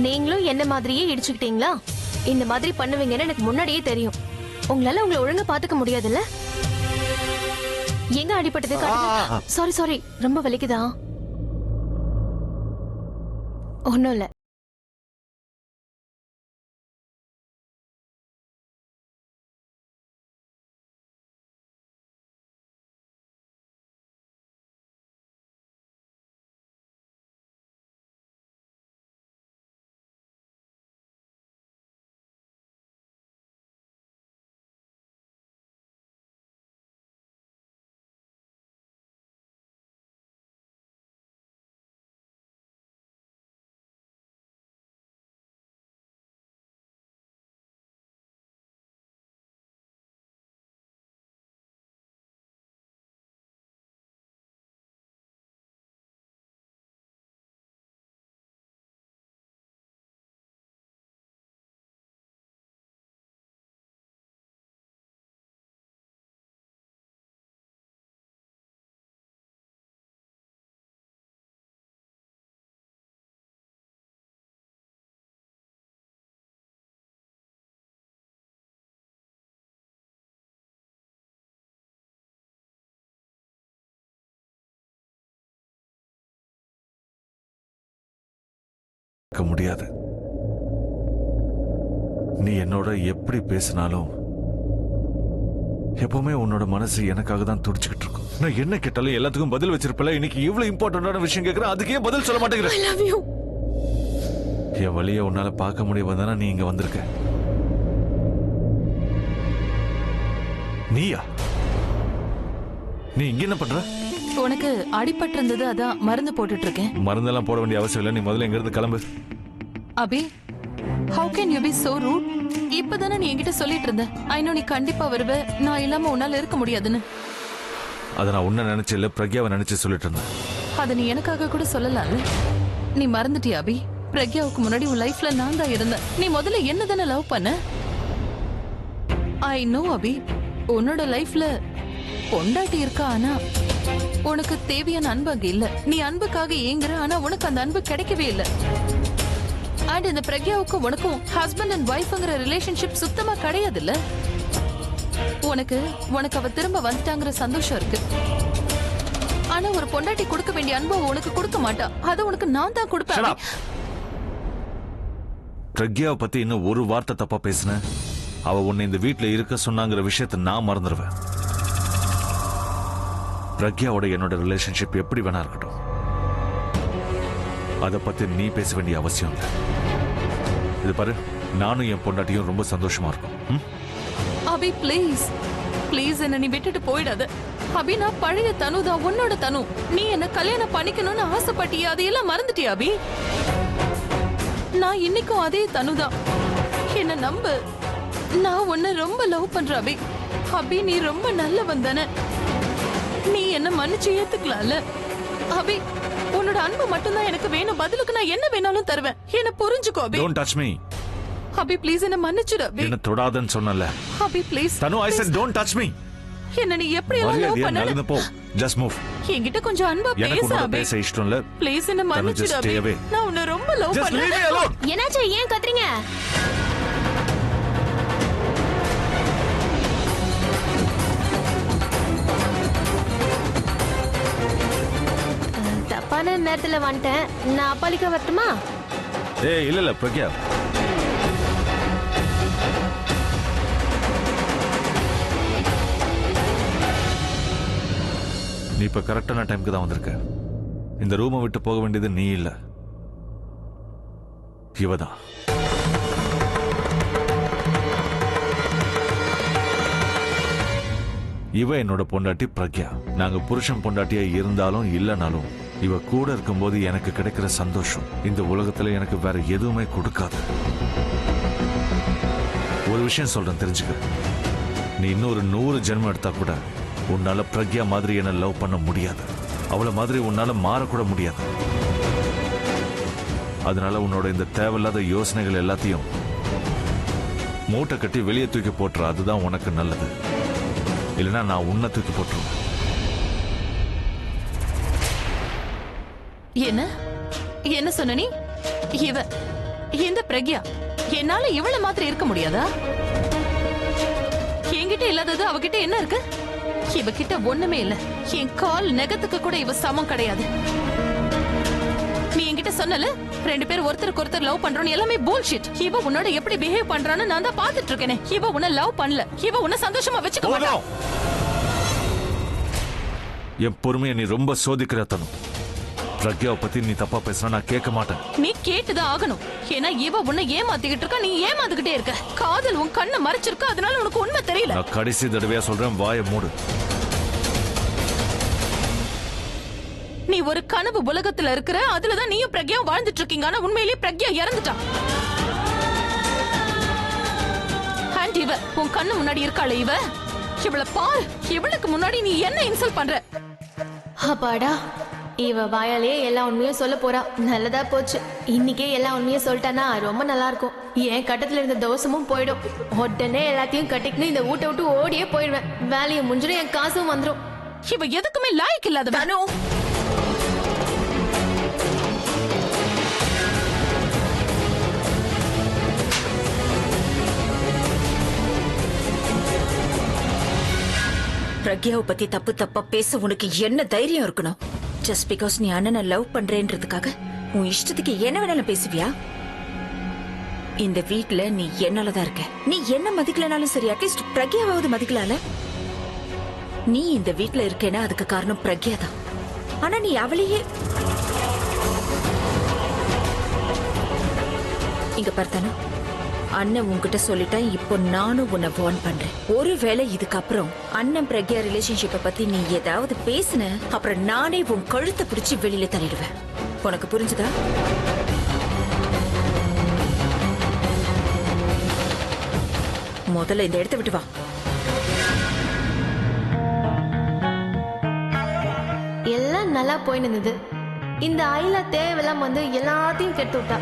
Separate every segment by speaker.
Speaker 1: நீங்களும் என்ன மாதிரியே இடிச்சுக்கிட்டீங்களா? இந்த மாதிரி பண்ணுவீங்கன்னு எனக்கு முன்னாடியே தெரியும். உங்களால உங்களை ஒழுங்கா பாத்துக்க முடியாதுல்ல? எங்க அடிபட்டது? சாரி சாரி, ரொம்ப வலிக்குதா? ஒண்ணும் இல்ல.
Speaker 2: முடியாது. நீ என்னோட எப்படி பேசினாலும் எப்பவுமே உன்னோட மனசு எனக்காக தான் துடிச்சுக்கிட்டு இருக்கும். நான் என்ன கேட்டாலும் எல்லாத்துக்கும் பதில் வச்சிருப்பல. இன்னைக்கு இவ்வளவு இம்பார்ட்டன்டான விஷயம் கேட்கிறேன், அதுக்கே பதில் சொல்ல மாட்டேங்கிறேன்.
Speaker 1: I love you.
Speaker 2: என் வழியை உன்னால பார்க்க முடியும் தானே நீ இங்க வந்திருக்க. நீயா? நீ இங்க என்ன பண்ற?
Speaker 3: உனக்கு அடிபட்டு இருந்தது, அதான் மருந்து போட்டுட்டு இருக்கேன்.
Speaker 2: மருந்தெல்லாம் போட வேண்டிய அவசியம் இல்லை. நீ முதல்ல எங்க இருந்து கிளம்பு.
Speaker 3: அபி, how can you be so rude? இப்பதானே நீ என்கிட்ட சொல்லிட்டு இருந்த, ஐ நோ நீ கண்டிப்பா வருவ, நான் இல்லாம உன்னால இருக்க முடியாதுன்னு.
Speaker 2: அதை நான் உன்ன நினைச்சு இல்ல, பிரக்யாவை நினைச்சு சொல்லிட்டு இருந்தேன்.
Speaker 3: அதை நீ எனக்காக கூட சொல்லலாம்ல. நீ மறந்துட்டியா அபி? பிரக்யாவுக்கு முன்னாடி உன் லைஃப்ல நான் தான் இருந்தேன். நீ முதல்ல என்ன தானே லவ் பண்ண. ஐ நோ அபி, உன்னோட லைஃப்ல பொண்டாட்டி இருக்கா, ஆனா உனக்கு தேவையான அன்பு அங்க இல்ல. நீ அன்புக்காக ஏங்குற, ஆனா உனக்கு அந்த அன்பு கிடைக்கவே இல்ல. அண்ட் இந்த பிரக்யாவுக்கும் உனக்கும் ஹஸ்பண்ட் அண்ட் ஒய்ஃப்ங்கிற ரிலேஷன்ஷிப் சுத்தமா கிடையாது இல்ல. உனக்கு அவ திரும்ப வந்துட்டாங்கிற சந்தோஷம் இருக்கு, ஆனா ஒரு பொண்டாட்டி கொடுக்க வேண்டிய அன்பு உனக்கு கொடுக்க மாட்டா. அது உனக்கு நான் தான் கொடுப்பேன்.
Speaker 2: பிரக்யாவை பத்தி இன்னும் ஒரு வார்த்தை தப்பா பேசின, அவ உன்னை இந்த வீட்டுல இருக்க சொன்னாங்கிற விஷயத்தை நான் மறந்துடுவேன். பிரக்யாவோட என்னோட ரிலேஷன்ஷிப் எப்படி வேணா இருக்கட்டும், அதை பத்தி நீ பேச வேண்டிய அவசியம் இல்லை. இது பாரு, நானும் என் பொண்டாட்டியும் ரொம்ப சந்தோஷமா இருக்கும்.
Speaker 3: அபி ப்ளீஸ் ப்ளீஸ், என்ன நீ விட்டுட்டு போயிடாத. அபி, நான் பழைய தனுதான், உன்னோட தனு. நீ என்ன கல்யாணம் பண்ணிக்கணும்னு ஆசைப்பட்டியா? அதையெல்லாம் மறந்துட்டியா அபி? நான் இன்னைக்கும் அதே தனுதான், என்ன நம்பு. நான் உன்னை ரொம்ப லவ் பண்ற அபி. அபி, நீ ரொம்ப நல்லவன் தானே, நீ என்ன மன்னிச்சு ஏத்துக்கலாம்ல. அபி, உன்னோட அன்பு மட்டும்தான் எனக்கு வேணும், பதிலுக்கு நான் என்ன வேணாலும் தருவேன். என்ன புரிஞ்சுக்கோ Abhi.
Speaker 2: Don't touch me.
Speaker 3: Abhi please, என்ன மன்னிச்சிடு அபி.
Speaker 2: என்ன தொடாதன்னு சொன்னல.
Speaker 3: Abhi please.
Speaker 2: Tanu, I said don't touch me.
Speaker 3: என்ன நீ எப்படி லவ் பண்ணல?
Speaker 2: போ, just move.
Speaker 3: என்கிட்ட கொஞ்சம் அன்பா பேச அபி.
Speaker 2: பேச இஷ்டம் இல்ல.
Speaker 3: ப்ளீஸ் என்ன மன்னிச்சிடு அபி. நான் உன்னை ரொம்ப லவ்
Speaker 2: Just leave me
Speaker 3: பண்ணேன்.
Speaker 2: alone.
Speaker 1: என்னாச்சு? ஏன் கத்துறீங்க? தப்பான நேரத்துல வந்துட்டேன், நான் அப்பாலிக்க வரட்டுமா?
Speaker 2: ஏய், இல்ல பிரக்யா, நீ இப்ப கரெக்டான டைம்க்கு தான் வந்திருக்க. இந்த ரூமை விட்டு போக வேண்டியது நீ இல்ல, இவதான். இவ என்னோட பொண்டாட்டி பிரக்யா. நாங்க புருஷன் பொண்டாட்டியா இருந்தாலும் இல்லனாலும் இவ கூட இருக்கும்போது எனக்கு கிடைக்கிற சந்தோஷம் இந்த உலகத்துல எனக்கு வேற எதுவுமே கொடுக்காது. ஒரு விஷயம் சொல்றேன், தெரிஞ்சுக்க. நீ இன்னொரு 100 ஜென்மம் எடுத்தா கூட உன்னால பிரக்யா மாதிரி என்ன லவ் பண்ண முடியாது. அவளை மாதிரி உன்னால மாறக்கூட முடியாது. அதனால உன்னோட இந்த தேவையில்லாத யோசனைகள் எல்லாத்தையும் மூட்டை கட்டி வெளியே தூக்கி போட்டுற, அதுதான் உனக்கு நல்லது. இல்லைன்னா நான் உன்னை தூக்கி போட்டுருவேன்.
Speaker 3: என்ன என்ன சொன்ன நீ? இந்த பிரக்யா என்னால இவள மாதிரி இருக்க முடியாதா? என்கிட்ட இல்லாதது அவகிட்ட என்ன இருக்கு? இவகிட்ட ஒண்ணுமே இல்ல. என் கால் நெகத்துக்கு கூட இவ சமம் கிடையாது. நீ என்கிட்ட சொன்னல 2 பேர் ஒருத்தருக்கு ஒருத்தர் லவ் பண்றோம் எல்லாமே புல்ஷிட். இவ உன்னோட எப்படி பிஹேவ் பண்றான்னு நான் தான் பாத்துட்டு இருக்கேனே. இவ உன்னை லவ் பண்ணல. இவ உன்னை சந்தோஷமா வச்சுக்க மாட்டா.
Speaker 2: என் பொறுமையை நீ ரொம்ப சோதிக்கிற தனு. பிரக்யாவை பத்தி நீ தப்பா பேசினா நான் கேட்க மாட்டேன்.
Speaker 3: நீ கேட்டுதான் ஆகணும். ஏன்னா இவ உன்னை ஏமாத்திக்கிட்டு இருக்கா, நீ ஏமாந்துகிட்டே இருக்க. காதல் உன் கண்ணை மறைச்சிருக்க, அதனால உனக்கு உண்மை தெரியல.
Speaker 2: நான் கடைசி தடவையா சொல்றேன், வாயை மூடு.
Speaker 3: நீ ஒரு கனவு உலகத்துல இருக்கிற, அதுலதான் நீயும் பிரக்யாவும் வாழ்ந்துட்டு இருக்கீங்க. ஆனா உண்மையிலேயே பிரக்யா இறந்துட்டா. ஆண்ட் இவ உன் கண்ணு முன்னாடி இருக்காளே, இவள பாரு. இவளுக்கு முன்னாடி நீ என்ன இன்சல்ட் பண்ற?
Speaker 1: அப்பாடா, இவ வாயாலேயே எல்லா உண்மையும் சொல்ல போறா. நல்லதா போச்சு. இன்னைக்கே எல்லா உண்மையும் சொல்லிட்டானா ரொம்ப நல்லா இருக்கும். என் கட்டத்துல இருந்த தோசமும் போயிடும். உடனே எல்லாத்தையும் கட்டிக்கின்னு இந்த வீட்டை விட்டு ஓடியே போயிடுவேன். வேலையை முடிஞ்சிடும், என் காசும் வந்துடும்.
Speaker 3: இவ எதுக்குமே லாய்க்கு இல்லாத.
Speaker 4: பிரக்யாவை பத்தி தப்பு தப்பா பேச உனக்கு என்ன தைரியம் இருக்கணும்? ஜஸ்ட் பிகாஸ் நீ அண்ணனை லவ் பண்றேன்றதுக்காக உன் இஷ்டத்துக்கு என்ன வேணாலும் பேசுவியா? இந்த வீட்ல நீ என்னாலதான் இருக்க. நீ என்ன மதிக்கலனாலும் சரி, அட்லீஸ்ட் பிரக்யாவாவது மதிக்கலால. நீ இந்த வீட்ல இருக்கேன்னா அதுக்கு காரணம் பிரக்யா தான். ஆனா நீ அவளையே இங்க பார்த்தானு அண்ணன் உன்கிட்ட சொல்லிட்டேன். இப்போ நானும் உன்னை வார்ன் பண்றேன். ஒருவேளை இதுக்கப்புறம் அண்ணன் பிரக்யா ரிலேஷன்ஷிப்பை பத்தி நீ ஏதாவது பேசுன, அப்புறம் நானே உன் கழுத்தை பிடிச்சி வெளியில தள்ளிடுவேன். உனக்கு புரிஞ்சுதா? முதல்ல இந்த இடத்த விட்டு வா.
Speaker 1: எல்லாம் நல்லா போய் நின்னுது. இந்த ஐலா தேவையெல்லாம் வந்து எல்லாத்தையும் கெட்டு விட்டா.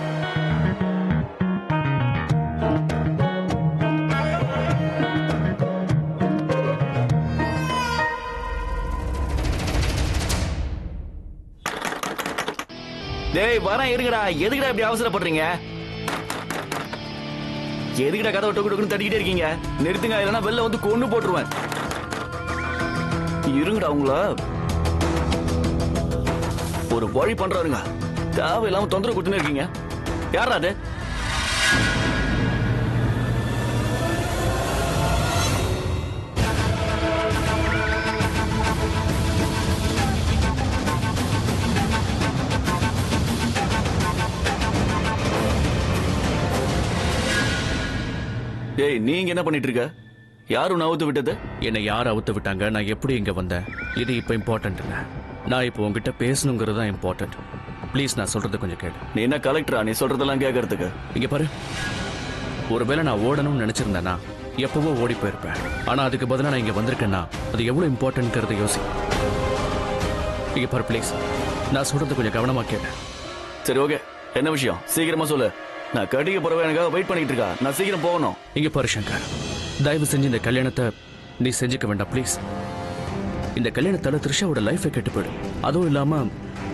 Speaker 5: டேய் வரேன், இருங்கடா. எதுக்குடா இப்படி அவசரப்படுறீங்க? எதுக்குடா கதவை டொக்கு டொக்குன்னு தட்டிக்கிட்டே இருக்கீங்க? நிறுத்துங்க, இல்லைன்னா வெளில வந்து கொண்டு போட்டுருவேன். இருங்கடா, உங்கள ஒரு வழி பண்றாருங்க. தேவையில்லாம தொந்தரவு கொடுத்துன்னு இருக்கீங்க. யாரா அது? டேய், நீங்க என்ன பண்ணிட்டு இருக்க? யாரு உன்னை அவுத்து விட்டது?
Speaker 6: என்னை யார் அவுத்து விட்டாங்க? நான் எப்படி இங்க வந்தேன்? இது இப்ப இம்பார்ட்டன்ட் இல்ல. நான் இப்போ உங்ககிட்ட பேசணுங்கிறது தான் இம்பார்ட்டன்ட். ப்ளீஸ், நான் சொல்றது கொஞ்சம் கேளு.
Speaker 5: நீ என்ன கலெக்டரா? நீ சொல்றதெல்லாம் கேட்கறதுக்கு?
Speaker 6: இங்க பாரு, ஒருவேளை நான் ஓடணும்னு நினைச்சிருந்தேன்னா எப்பவோ ஓடி போயிருப்பேன். ஆனா அதுக்கு பதிலா நான் இங்க வந்திருக்கேன்னா அது எவ்வளவு இம்பார்ட்டன்ட்ங்கிறத யோசி. இங்க பாரு ப்ளீஸ், நான் சொல்றது கொஞ்சம் கவனமா கேட்டேன்.
Speaker 5: சரி, ஓகே. என்ன விஷயம்? சீக்கிரமா சொல்லு. நான் கட்டிக்க போறவன் எனக்காக வெயிட் பண்ணிட்டு இருக்கா. நான் சீக்கிரம் போகணும்.
Speaker 6: இங்க பாரு சங்கர், தயவு செஞ்சு இந்த கல்யாணத்தை நீ செஞ்சுக்க வேண்டாம் ப்ளீஸ். இந்த கல்யாணத்தால த்ரிஷாவோட லைஃபை கெட்டு போயிடும். அதுவும் இல்லாம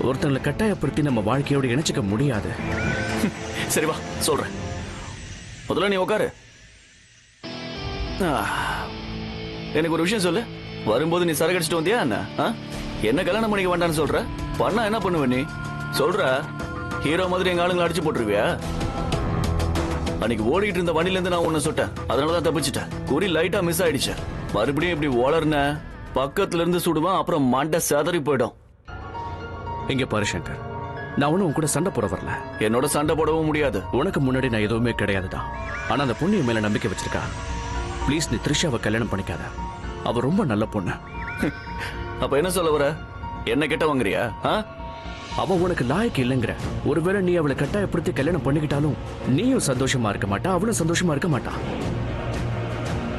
Speaker 6: ஒருத்தங்களை கட்டாயப்படுத்தி நம்ம வாழ்க்கையோட இணைச்சிக்க முடியாது.
Speaker 5: சரி வா, சொல்றேன். முதல்ல நீ உட்காரு. எனக்கு ஒரு விஷயம் சொல்லு. வரும்போது நீ சரகடிச்சிட்டு வந்தியா என்ன? என்ன கல்யாணம் பண்ணிக்க வேண்டாம்னு சொல்ற? பண்ணா என்ன பண்ணுவ நீ? சொல்ற. ஹீரோ மாதிரி எங்க ஆளுங்களை அடிச்சு போட்டுருவியா? அன்னைக்கு ஓடிட்டு இருந்த வண்டில இருந்து நான் உன்னை சுட்டேன். அதனாலதான் தப்பிச்சிட்டேன். குறி லைட்டா மிஸ் ஆயிடுச்சு. மறுபடியும் இப்படி ஓலர்ன பக்கத்துல இருந்து சுடுவான், அப்புறம் மண்டை செதறி போயிடும்.
Speaker 6: இங்க பாரு சங்கர், நான் ஒன்னும் உன் கூட சண்டை போட வரல.
Speaker 5: என்னோட சண்டை போடவும் முடியாது.
Speaker 6: உனக்கு முன்னாடி நான் எதுவுமே கிடையாதுதான். ஆனா அந்த பொண்ணு மேல நம்பிக்கை வச்சிருக்கா. ப்ளீஸ், நீ த்ரிஷாவை கல்யாணம் பண்ணிக்காத. அவ ரொம்ப நல்ல பொண்ணு.
Speaker 5: அப்ப என்ன சொல்ல வர? என்ன கிட்ட வாங்குறியா?
Speaker 6: அவ உனக்கு லாயக்கு இல்லைங்கிற. ஒருவேளை நீ அவளை கட்டாயப்படுத்தி கல்யாணம் பண்ணிக்கிட்டாலும் நீயும் சந்தோஷமா இருக்க மாட்டா, அவளும் சந்தோஷமா இருக்க மாட்டா.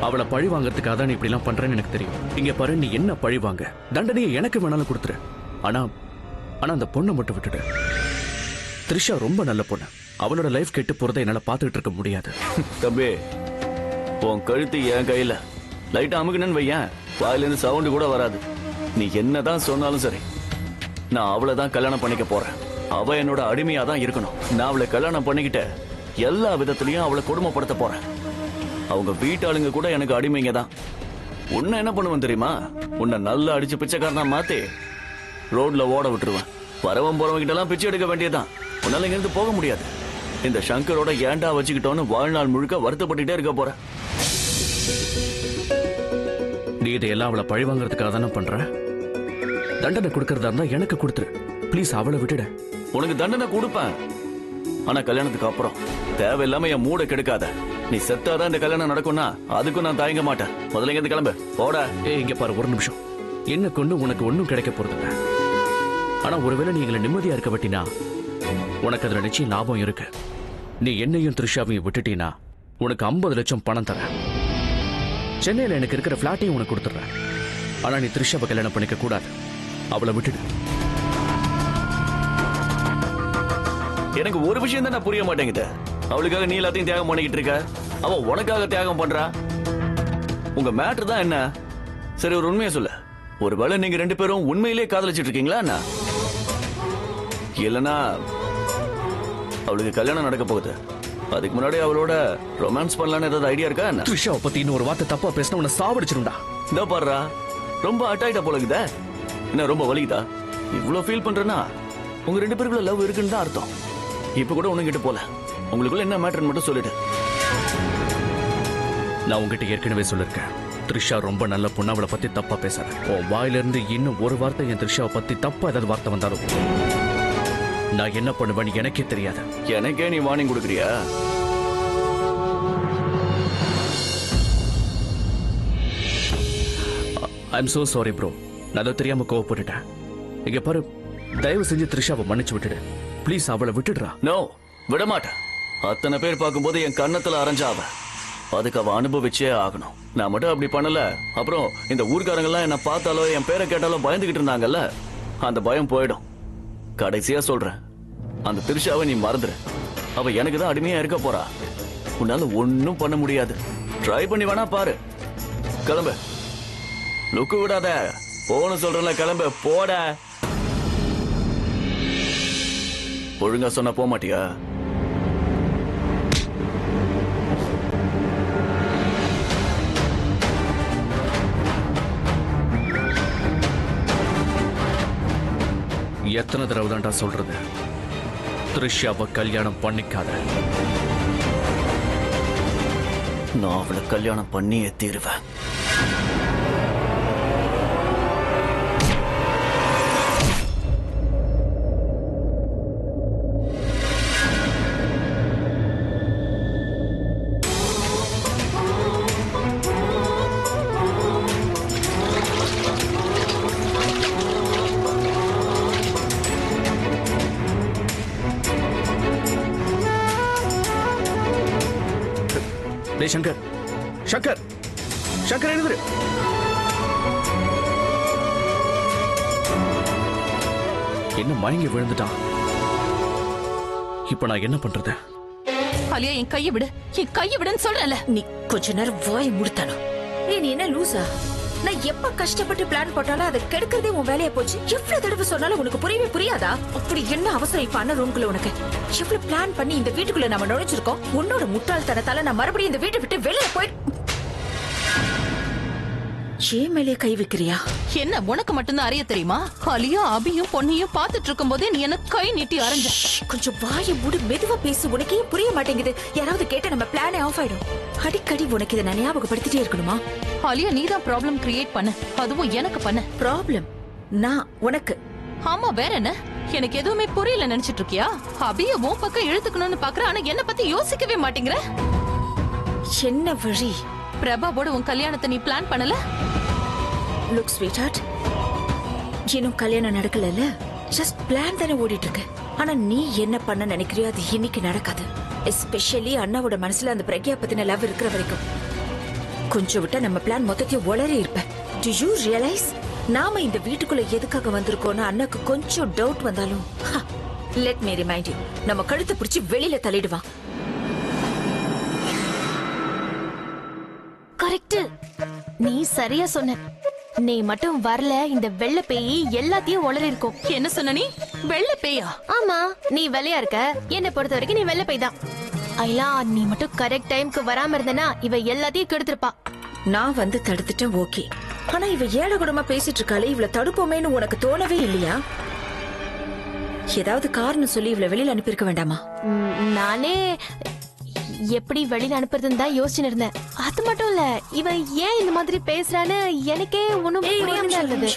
Speaker 6: அவளை பழி வாங்கறதுக்காக தான் நீ இப்படி எல்லாம் பண்றேன்னு எனக்கு தெரியும். இங்க பாரு, நீ என்ன பழி வாங்க, தண்டனையை எனக்கு வேணாலும் கொடுத்துரு. ஆனா ஆனா அந்த பொண்ணை மட்டும் விட்டுடு. த்ரிஷா ரொம்ப நல்ல பொண்ணு. அவளோட லைஃப் கெட்டு போறதை என்னால பாத்துக்கிட்டு இருக்க முடியாது.
Speaker 5: தம்பி, உன் கழுத்து என் கையில. லைட்டா அமுக்குன்னு வையன், வாயில இருந்து சவுண்டு கூட வராது. நீ என்னதான் சொன்னாலும் சரி, நான் அவளை தான் கல்யாணம் பண்ணிக்க போறேன். அவ என்னோட அடிமையா தான் இருக்கணும். நான் அவளை கல்யாணம் பண்ணிக்கிட்ட எல்லா விதத்திலையும் அவளை கொடுமைப்படுத்த போறேன். அவங்க வீட்டாளுங்க கூட எனக்கு அடிமைங்க தான். உன்னை என்ன பண்ணுவேன் தெரியுமா? உன்னை நல்லா அடிச்சு பிச்சைக்காரனா மாத்தி ரோட்ல ஓட விட்டுருவேன். வரவன் போறவங்க கிட்ட எல்லாம் பிச்சை எடுக்க வேண்டியதான். உன்னால இங்கிருந்து போக முடியாது. இந்த சங்கரோட ஏண்டா வச்சுக்கிட்டோன்னு வாழ்நாள் முழுக்க வருத்தப்பட்டுட்டே இருக்க போற.
Speaker 6: நீ இதையெல்லாம் அவளை பழி வாங்குறதுக்காக தானே பண்ற. தண்டனை கொடுக்கறதா இருந்தா எனக்கு கொடுத்துரு ப்ளீஸ். அவளை விட்டுட.
Speaker 5: உனக்கு தண்டனை கொடுப்பேன், ஆனா கல்யாணத்துக்கு அப்புறம் தேவையில்லாம என் மூட கெடுக்காத. நீ செத்தாதான் இந்த கல்யாணம் நடக்கும்னா அதுக்கும் நான் தயங்க மாட்டேன். முதல்ல இங்க கிளம்பு போட.
Speaker 6: இங்க பாரு, ஒரு நிமிஷம். என்ன கொண்டு உனக்கு ஒன்னும் கிடைக்க போறதில்ல. ஆனா ஒருவேளை நீ எங்களை நிம்மதியா இருக்க வட்டினா உனக்கு அதுல நிச்சயம் லாபம் இருக்கு. நீ என்னையும் த்ரிஷாவையும் விட்டுட்டீனா உனக்கு 50 லட்சம் பணம் தரேன். சென்னையில எனக்கு இருக்கிற பிளாட்டையும் உனக்கு கொடுத்துறேன். ஆனா நீ த்ரிஷாவை கல்யாணம் பண்ணிக்க கூடாது. அவளை விட்டுடு.
Speaker 5: எனக்கு ஒரு விஷயம் தான் புரிய மாட்டேங்குது. அவளுக்காக நீ எல்லாத்தையும் தியாகம் பண்ணிக்கிட்டு இருக்க, அவன் உனக்காக தியாகம் பண்றா. உங்க மேட்டர் தான் என்ன? சரி, ஒரு உண்மையை சொல்ல. ஒருவேளை நீங்க 2 பேரும் உண்மையிலேயே காதலிச்சிட்டு இருக்கீங்களா என்ன? இல்லனா அவளுக்கு கல்யாணம் நடக்க போகுது, அதுக்கு முன்னாடி அவளோட ரொமான்ஸ் பண்ணலான்னு ஏதாவது ஐடியா இருக்கா என்ன?
Speaker 6: த்ரிஷாவை பத்தி இன்னொரு வார்த்தை தப்பா பேசினா உன்னை சாவடிச்சிருந்தா.
Speaker 5: இந்த பாடுறா, ரொம்ப அட்டாயிட்டா போலக்குதா? என்ன ரொம்ப வலிக்குதா? இவ்வளவு ஃபீல் பண்றேன்னா உங்க 2 பேருக்குள்ள லவ் இருக்குன்னு தான் அர்த்தம். இப்ப கூட உனக்கிட்ட போல, உங்களுக்குள்ள என்ன மேட்டர்னு மட்டும் சொல்லிட்டு.
Speaker 6: நான் உங்ககிட்ட ஏற்கனவே சொல்லிருக்கேன், த்ரிஷா ரொம்ப நல்ல பொண்ணு, அவளை பத்தி தப்பா பேசாத. உன் வாயிலிருந்து இன்னும் ஒரு வார்த்தை என் த்ரிஷாவை பத்தி தப்பா ஏதாவது வார்த்தை வந்தாலும் நான் என்ன பண்ணுவேன்னு எனக்கே தெரியாது.
Speaker 5: எனக்கே நீ வார்னிங் கொடுக்குறியா?
Speaker 6: I'm so sorry bro. நான் அதை தெரியாம கோவப்பட்டுட்டேன். இங்க பாரு, தயவு செஞ்சு த்ரிஷாவை மன்னிச்சு விட்டுடு ப்ளீஸ். அவளை விட்டுடுறா.
Speaker 5: நோ, விட மாட்டேன். அத்தனை பேர் பார்க்கும்போது என் கண்ணத்துல அரைஞ்சாவ, அதுக்கு அவ அனுபவிச்சே ஆகணும். நான் மட்டும் அப்படி பண்ணல, அப்புறம் இந்த ஊர்க்காரங்க எல்லாம் என்ன பார்த்தாலோ என் பேரை கேட்டாலோ பயந்துகிட்டு இருந்தாங்கல்ல, அந்த பயம் போயிடும். கடைசியா சொல்றேன், அந்த த்ரிஷாவை நீ மறந்துரு. அவ எனக்கு தான் அடிமையா இருக்க போறா. உன்னால ஒன்னும் பண்ண முடியாது. ட்ரை பண்ணி வேணா பாரு. கிளம்பு, லுக்கு விடாத. போன சொல்றேன்ல, கிளம்பு போட. ஒழுங்கா சொன்னா போக மாட்டியா?
Speaker 6: எத்தனை தடவை தான்டா சொல்றது, த்ரிஷாவை கல்யாணம் பண்ணிக்காத.
Speaker 5: நான் அவளை கல்யாணம் பண்ணியே தீருவேன்.
Speaker 6: டேய் சங்கர், சங்கர், சங்கர் எழுதுரு. என்ன மயங்கி விழுந்துட்டான்? இப்ப நான் என்ன பண்றது?
Speaker 3: அலியா, என் கையை விடு, என் கையை விடுன்னு சொல்றல.
Speaker 4: நீ கொஞ்ச நேரம் வாயை முடித்தானோ? நீ என்ன லூசா? நான் எப்ப கஷ்டப்பட்டு பிளான் போட்டாலும் அதை கெடுக்கிறதே உன் வேலையா போச்சு. எவ்வளவு தடவை சொன்னாலும் உனக்கு புரியவே புரியாதா? அப்படி என்ன அவசரம் இப்ப அண்ணன் ரூம்குள்ள உனக்கு? எவ்வளவு பிளான் பண்ணி இந்த வீட்டுக்குள்ள நம்ம நுழைச்சிருக்கோம். உன்னோட முட்டாள்தனத்தால நான் மறுபடியும் இந்த வீட்டை விட்டு வெளியே போய் ஏன் மேலே கை வைக்கிறியா?
Speaker 3: என்ன உனக்கு மட்டும்தான் அறிய தெரியுமா? அலியா அபியும் பொண்ணையும் பாத்துட்டு இருக்கும் போதே நீ என்ன கை நீட்டி அரைஞ்ச.
Speaker 4: கொஞ்சம் வாயை மூடு, மெதுவா பேசு. உனக்கே புரிய மாட்டேங்குது. யாராவது கேட்ட நம்ம பிளானே ஆஃப் ஆயிடும். அடிக்கடி உனக்கு இதை நான் ஞாபகப்படுத்திட்டே இருக்கணுமா?
Speaker 3: அலியா, நீதான் ப்ராப்ளம் கிரியேட் பண்ண, அதுவும் எனக்கு பண்ண.
Speaker 4: ப்ராப்ளம் நான் உனக்கு?
Speaker 3: ஆமா, வேற என்ன? எனக்கு எதுவுமே புரியல நினைச்சிட்டு இருக்கியா? அபிய உன் பக்கம் இழுத்துக்கணும்னு பாக்குற, ஆனா என்ன பத்தி யோசிக்கவே மாட்டேங்கிற.
Speaker 4: என்ன வழி?
Speaker 3: பிரபாவோட உன் கல்யாணத்தை நீ பிளான் பண்ணல?
Speaker 4: லுக் ஸ்வீட் ஹார்ட், இன்னும் கல்யாணம் நடக்கல. ஜஸ்ட் பிளான் தானே ஓடிட்டு இருக்கு. ஆனா நீ என்ன பண்ண நினைக்கிறியோ அது இன்னைக்கு நடக்காது. எஸ்பெஷலி அண்ணாவோட மனசுல அந்த பிரக்யா பத்தின லவ் இருக்கிற வரைக்கும் கொஞ்சம் விட்டா நம்ம பிளான் மொத்தத்தையும் உளறி இருப்பேன். டு யூ ரியலைஸ் நாம இந்த வீட்டுக்குள்ள எதுக்காக வந்திருக்கோம்னு அண்ணாக்கு கொஞ்சம் டவுட் வந்தாலும் லெட் மீ ரிமைண்ட் யூ, நம்ம கழுத்தை பிடிச்சி வெளியில தள்ளிடுவான்.
Speaker 1: கரெக்ட், நீ சரியா சொன்ன. நீ மட்டும் வரல, இந்த வெள்ளை பேய் எல்லாத்தையும் உளறி இருக்கும்.
Speaker 3: என்ன சொன்ன நீ? வெள்ளை பேயா?
Speaker 1: ஆமா, நீ வெள்ளையா இருக்க. என்னை பொறுத்த வரைக்கும் நீ வெள்ளை பேய் தான். ஐலா நீ மட்டும் கரெக்ட் டைம்க்கு வராம இருந்தனா இவ எல்லாத்தையும் கெடுத்திருப்பா.
Speaker 4: நான் வந்து தடுத்துட்டேன் ஓகே. ஆனா இவ ஏழகுடமா பேசிட்டு இருக்காளே, இவள தடுப்போமேன்னு உனக்கு தோணவே இல்லையா? ஏதாவது காரணம் சொல்லி இவள வெளியில அனுப்பியிருக்க வேண்டாமா?
Speaker 1: நானே எப்படி வெளியில அனுப்புறதுன்னு தான் யோசிச்சுன்னு இருந்தேன். அது மட்டும் இல்ல, இவ ஏன் இந்த மாதிரி பேசுறான்னு எனக்கே ஒண்ணும் புரியாம தான் இருந்தது.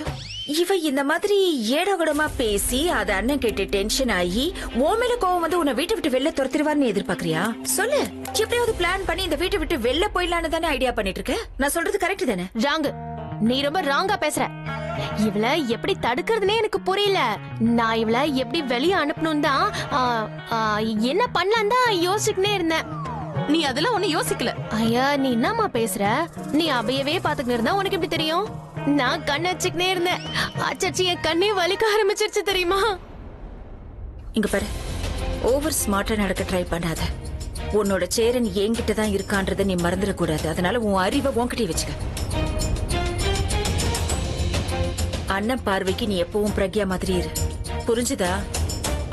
Speaker 4: இவ இந்த மாதிரி ஏடகுடமா பேசி அத அண்ணன் கேட்டு டென்ஷன் ஆகி ஓமேல கோவம் வந்து உன்னை வீட்டை விட்டு வெளில துரத்திடுவார்னு எதிர்பார்க்கறியா? சொல்லு, எப்படியாவது பிளான் பண்ணி இந்த வீட்டை விட்டு வெளில போயிடலான்னு தானே ஐடியா பண்ணிட்டு இருக்க? நான் சொல்றது கரெக்ட் தானே?
Speaker 1: ராங்கு, நீ ரொம்ப ராங்கா பேசுற. இவள எப்படி தடுக்கிறதுனே எனக்கு புரியல. நான் இவள எப்படி வெளியே அனுப்பணும் தான் என்ன பண்ணலாம் தான் யோசிச்சுக்கிட்டே இருந்தேன்.
Speaker 3: நீ அதெல்லாம் ஒண்ணு யோசிக்கல.
Speaker 1: ஐயா நீ என்னம்மா பேசுற? நீ அவையவே பாத்துக்கிட்டு இருந்தா உனக்கு எப்படி தெரியும்? நான் கண்ண வச்சுக்கிட்டே இருந்தேன். அச்சச்சி என் கண்ணே வலிக்க ஆரம்பிச்சிருச்சு தெரியுமா?
Speaker 4: இங்க பாரு, ஓவர் ஸ்மார்ட்டா நடக்க ட்ரை பண்ணாத. உன்னோட சேரன் என்கிட்ட தான் இருக்கான்றதை நீ மறந்துடக்கூடாது. அதனால உன் அறிவை உன்கிட்டயே வச்சுக்க. அண்ணன் பார்வைக்கு நீ எப்பவும் பிரக்யா மாதிரி இரு, புரிஞ்சுதா?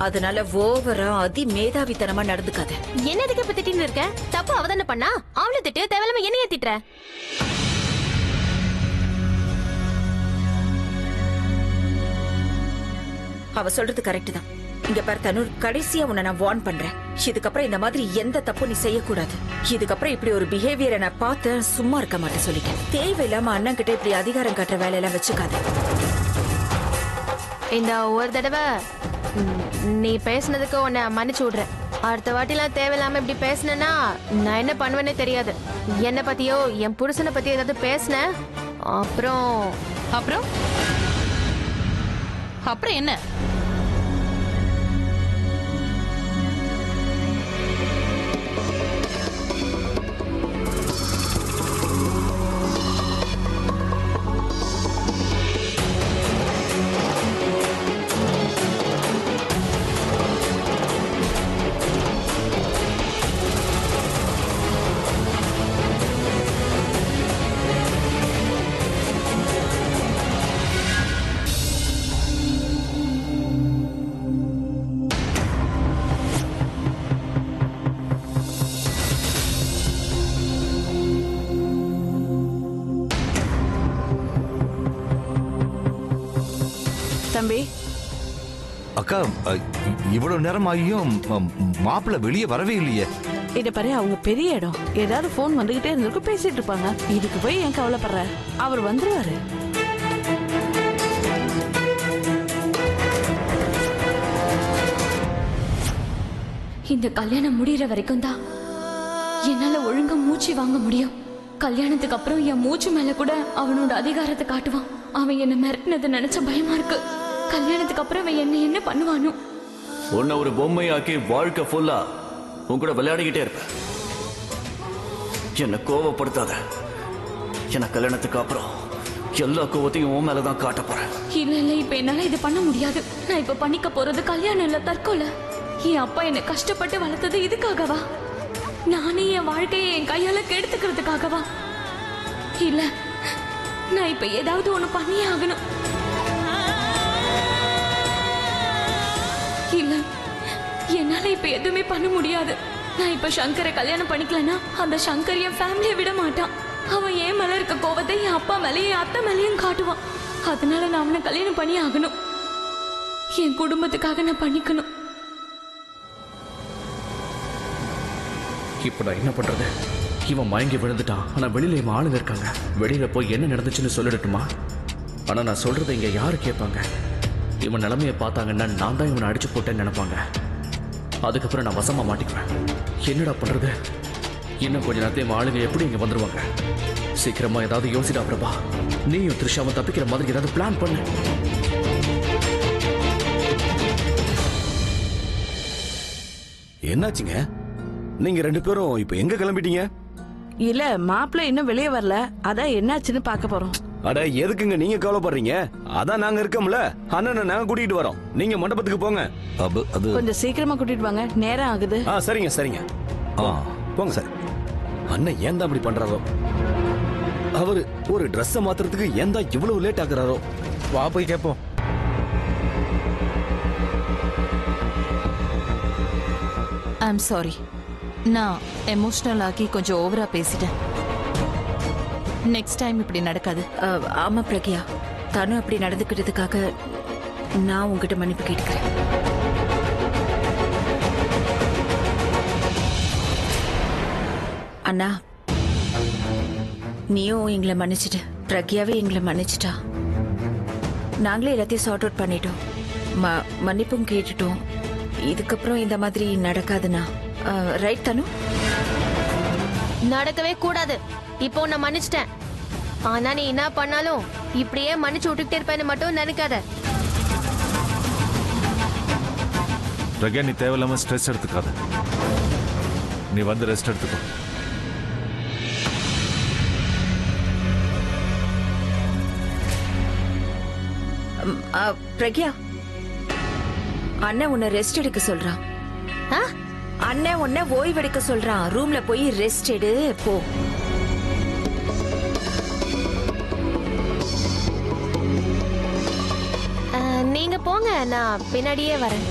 Speaker 4: அதனால ஓவரா அதி மேதாவித்தனமா நடந்துக்காத.
Speaker 1: என்னதுக்கு இப்ப திட்டின்னு இருக்க? தப்பு அவதானே பண்ணா, அவளை திட்டு, தேவையில்லாம என்னைய திட்டுற.
Speaker 4: அவ சொல்றது கரெக்ட் தான். இங்க பாரு தனுர், கடைசியா உன்னை நான் வார்ன் பண்றேன். இதுக்கப்புறம் இந்த மாதிரி எந்த தப்பு நீ செய்யக்கூடாது. இதுக்கப்புறம் இப்படி ஒரு பிஹேவியரை நான் பார்த்து சும்மா இருக்க மாட்டேன் சொல்லிட்டேன். தேவையில்லாம அண்ணன் கிட்ட இப்படி அதிகாரம் காட்டுற வேலையெல்லாம் வச்சுக்காத.
Speaker 1: இந்த ஒரு தடவை நீ பேசுனதுக்கு உன்னை மன்னிச்சு விடுறேன். அடுத்த வாட்டிலாம் தேவையில்லாம இப்படி பேசினா நான் என்ன பண்ணுவேன்னே தெரியாது. என்ன பத்தியோ என் புருஷனை பத்தி ஏதாவது பேசினேன் அப்புறம்
Speaker 3: அப்புறம் அப்புறம் என்ன?
Speaker 7: தம்பி,
Speaker 8: அக்கா, இவ்வளவு நேரம் ஆகியும் மாப்பிள்ளை வெளியே வரவே இல்லையே.
Speaker 7: இத பாரு, அவங்க பெரிய இடம். ஏதாவது போன் வந்துகிட்டே இருந்திருக்கும், பேசிட்டு இருப்பாங்க. இதுக்கு போய் ஏன் கவலைப்படுற? அவர் வந்துருவாரு.
Speaker 9: இந்த கல்யாணம் முடியற வரைக்கும் தான் என்னால ஒழுங்கா மூச்சு வாங்க முடியும். கல்யாணத்துக்கு அப்புறம் என் மூச்சு மேல கூட அவனோட அதிகாரத்தை காட்டுவான். அவன் என்ன மிரட்டினதை நினைச்ச பயமா இருக்கு. கல்யாணத்துக்கு அப்புறம் அவன் என்ன பண்ணுவானோ?
Speaker 5: உன்னை ஒரு பொம்மையாக்கி வாழ்க்கை ஃபுல்லா உன் கூட விளையாடிக்கிட்டே இருப்பேன். என்னை கோவப்படுத்தாத. என்ன கல்யாணத்துக்கு அப்புறம் எல்லா கோவத்தையும் உன் மேலதான் காட்ட போறேன்.
Speaker 9: இல்ல இப்ப என்னால இது பண்ண முடியாது. நான் இப்ப பண்ணிக்க போறது கல்யாணம் இல்ல, தற்கொலை. என் அப்பா என்னை கஷ்டப்பட்டு வளர்த்தது இதுக்காகவா? நானே என் வாழ்க்கையை என் கையால கெடுத்துக்கிறதுக்காகவா? இல்ல, நான் இப்ப ஏதாவது ஒண்ணு பண்ணியே ஆகணும். இல்ல, என்னால இப்ப எதுவுமே பண்ண முடியாது. நான் இப்ப சங்கரை கல்யாணம் பண்ணிக்கலன்னா அந்த சங்கர் என் ஃபேமிலியை விட மாட்டான். அவன் என் மேல இருக்க கோவத்தை என் அப்பா மேலேயும் என் அத்தை மேலேயும் காட்டுவான். அதனால நான் அவனை கல்யாணம் பண்ணி ஆகணும். என் குடும்பத்துக்காக நான் பண்ணிக்கணும்.
Speaker 6: இப்ப நான் என்ன பண்றது? இவன் மயங்கி விழுந்துட்டான். ஆனா வெளியில இவன் ஆளுங்க இருக்காங்க. வெளியில போய் என்ன நடந்துச்சுன்னு சொல்லிடட்டுமா? ஆனா நான் சொல்றதை இங்க யாரு கேட்பாங்க? இவன் நிலைமையை பார்த்தாங்கன்னா நான் தான் இவனை அடிச்சு போட்டேன்னு நினைப்பாங்க. அதுக்கப்புறம் நான் வசமா மாட்டிக்குவேன். என்னடா பண்றது? இன்னும் கொஞ்ச நேரத்தை இவன் ஆளுங்க எப்படி இங்க வந்துருவாங்க. சீக்கிரமா ஏதாவது யோசிடா பிரபா. நீயும் த்ரிஷாவும் தப்பிக்கிற மாதிரி ஏதாவது பிளான் பண்ணு.
Speaker 10: என்னாச்சுங்க? நீங்க ரெண்டு பேரும் இப்ப எங்க கிளம்பிட்டீங்க?
Speaker 7: இல்ல, மாப்பிள்ளை இன்னும் வெளியே வரல. அதான் என்னாச்சுன்னு பார்க்க போறோம்.
Speaker 10: அட எதுக்குங்க நீங்க கவலைப்படுறீங்க? அதான் நாங்க இருக்கோம்ல, அண்ணனை நாங்க கூட்டிட்டு வரோம். நீங்க மண்டபத்துக்கு போங்க.
Speaker 8: அது
Speaker 7: கொஞ்சம் சீக்கிரமா கூட்டிட்டு வாங்க, நேரம் ஆகுது.
Speaker 10: சரிங்க சரிங்க. போங்க சார். அண்ணன் ஏன் தான் அப்படி பண்றாரோ? அவரு ஒரு ட்ரெஸ் மாத்துறதுக்கு ஏன் தான் இவ்வளவு லேட் ஆகுறாரோ? வா போய் கேட்போம்.
Speaker 7: I'm sorry.
Speaker 3: நான் எமோஷனல் ஆக்கி கொஞ்சம் ஓவரா பேசிட்டேன். நெக்ஸ்ட் டைம் இப்படி நடக்காது.
Speaker 4: ஆமா பிரக்யா, தனு அப்படி நடந்துக்கிட்டதுக்காக நான் உங்ககிட்ட மன்னிப்பு கேட்டுக்கிறேன். அண்ணா, நீயும் எங்களை மன்னிச்சிட்டு, பிரக்யாவே எங்களை மன்னிச்சிட்டா. நாங்களே எல்லாத்தையும் சார்ட் அவுட் பண்ணிட்டோம், மன்னிப்பும் கேட்டுட்டோம். இதுக்கப்புறம் இந்த மாதிரி நடக்காதுண்ணா. ரைட் தனு?
Speaker 1: நடக்கவே கூடாது. இப்போ நான் மன்னிச்சிட்டேன். ஆனா நீ என்ன பண்ணாலும் இப்படியே மன்னிச்சு விட்டுக்கிட்டே இருப்பேன்னு மட்டும் நினைக்காத.
Speaker 2: பிரக்யா, நீ தேவையில்லாம ஸ்ட்ரெஸ் எடுத்துக்காத. நீ வந்து ரெஸ்ட் எடுத்துக்கோ.
Speaker 4: பிரக்யா, அண்ணன் உன்னை ரெஸ்ட் எடுக்க சொல்றான். அண்ணன் உன்னை ஓய்வெடுக்க சொல்றான். ரூம்ல போய் ரெஸ்ட் எடு போ.
Speaker 1: நீங்க போங்க, நான் பின்னாடியே வரேன்.